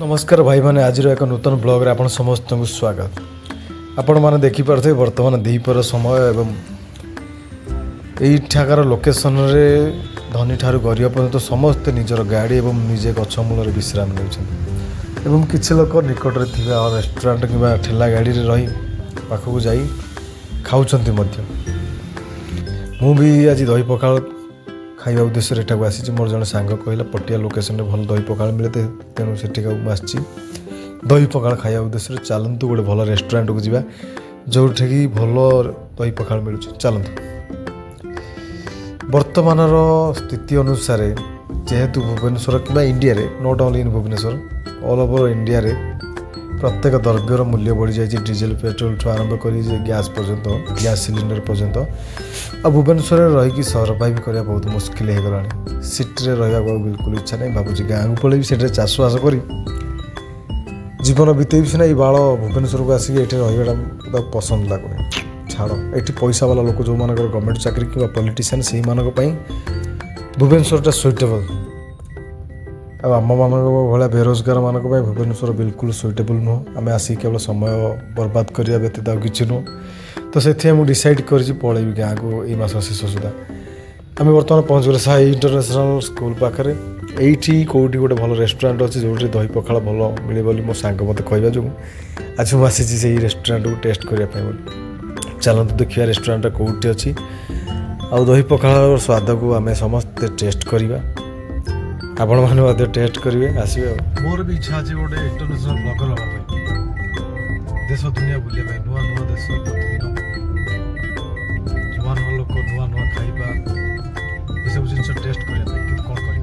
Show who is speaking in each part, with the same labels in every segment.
Speaker 1: नमस्कार भाई मैंने आज एक नूतन ब्लॉग रे आपण समस्त को स्वागत। आपण मैंने देखिपे बर्तमान द्विपर समय एवं यहीठाकार लोकेशन रे धनी ठार गरीब पर्यंत समस्ते निजर गाड़ी एवं निजे गछ मूल विश्राम एवं किसी लोक निकट में थी रेस्टोरेंट कि ठेला गाड़ी रे रही पाखक जा खाऊँच मु भी आज दही पखाल खाଇବା उद्देश्य एठाक आसी मोर जन सांग कहला पटिया लोकेशन में भल दही पखाल मिले तेणु से आसी दही पखाल खाଇବା उद्देश्य चलतु गोटे भल रेस्टोरेंट को जावा जो भल दही पखाल मिलूँ चलतु। वर्तमान स्थिति अनुसार जेहेतु भुवनेश्वर कि इंडिया रे not only in Bhubaneswar all over India रे प्रत्येक द्रव्यर मूल्य बढ़ी जाए डीजेल पेट्रोल ठू आरंभ कर गैस पर्यंत गैस सिलिंडर पर्यंत आ भुवनेश्वर रहीकि सर्वाइव करने बहुत मुस्किल हो गला। सिटी रे रहा बिल्कुल इच्छा नहीं भावुँ गाँव को पलैबी से चाषबास कर जीवन बीतेबी सीना बाल भुवनेश्वर को आसिक ये रहा पसंद लगुनि छाड़ ये पैसा वाला लोक जो मान गवर्नमेंट चाकरी कि पॉलिटिशियन से भुवनेश्वरटा सुइटेबल आम मान भाया बेरोजगार मान भुवनेश्वर बिल्कुल सुइटेबल नुह आम आसिक केवल समय बर्बाद करने व्यतीत आ कि नुह तो से मुझे डिसाइड कर पलैबी गाँव को यही मास शेष सुधा आम बर्तमान पहुँच गले साई इंटरनेशनल स्कूल पाखे ये कौटी गोटे भल रेस्टोरेंट अच्छे जो दही पखाल भल मिले बोली मो सांग मत कहवा जो आज मुझे से रेस्टोरेंट को टेस्ट करने चलते देखिए रेस्टोरेंट कौटी अच्छी आ दही पखाल स्वाद को आम समस्ते टेस्ट करवा आपण मैंने टेस्ट करेंगे आसवे। मोर भी इच्छा अच्छे गोटे इंटरनेशनल ब्लॉगर हाँ देश दुनिया बुले नुआ नुआ देश प्रतिदिन नुआ नुआ लोक नुआ नुआ खाइबा ये सब जिन टेस्ट करने कि कौन कर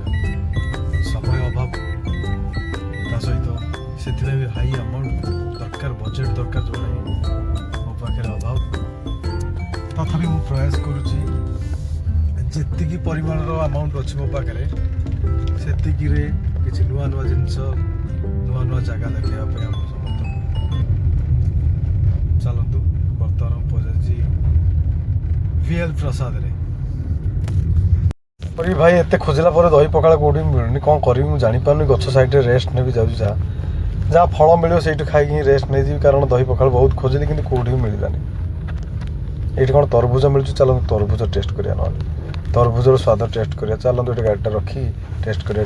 Speaker 1: समय अभाव ता सहित से भी हाई अमाउंट दरकार बजेट दरकार जो मो पाखे अभाव तथापि मु प्रयास करुच्ची परिमाण अमाउंट अच्छी मो पाखे से किसी नुआ नुआ जिनस नुआ नुआ जगह देखापी आम समस्त चलतु बर्तमान पहुँची VL प्रसाद रे भाई एत खोजला दही पखाल कौटी मिलूनी कौन करी मुझे जापार गछ साइड रेस्ट ने भी जाऊँ जहाँ फल मिले से खाई रेस्ट नहीं जी कारण दही पखाल बहुत खोजली कि कौटी भी मिलानी ये कौन तरभुज मिलूँ चलते तरभुज टेस्ट करा ना तरभुजर स्वाद टेस्ट करा चलते गाड़ीटा रखी टेस्ट करा।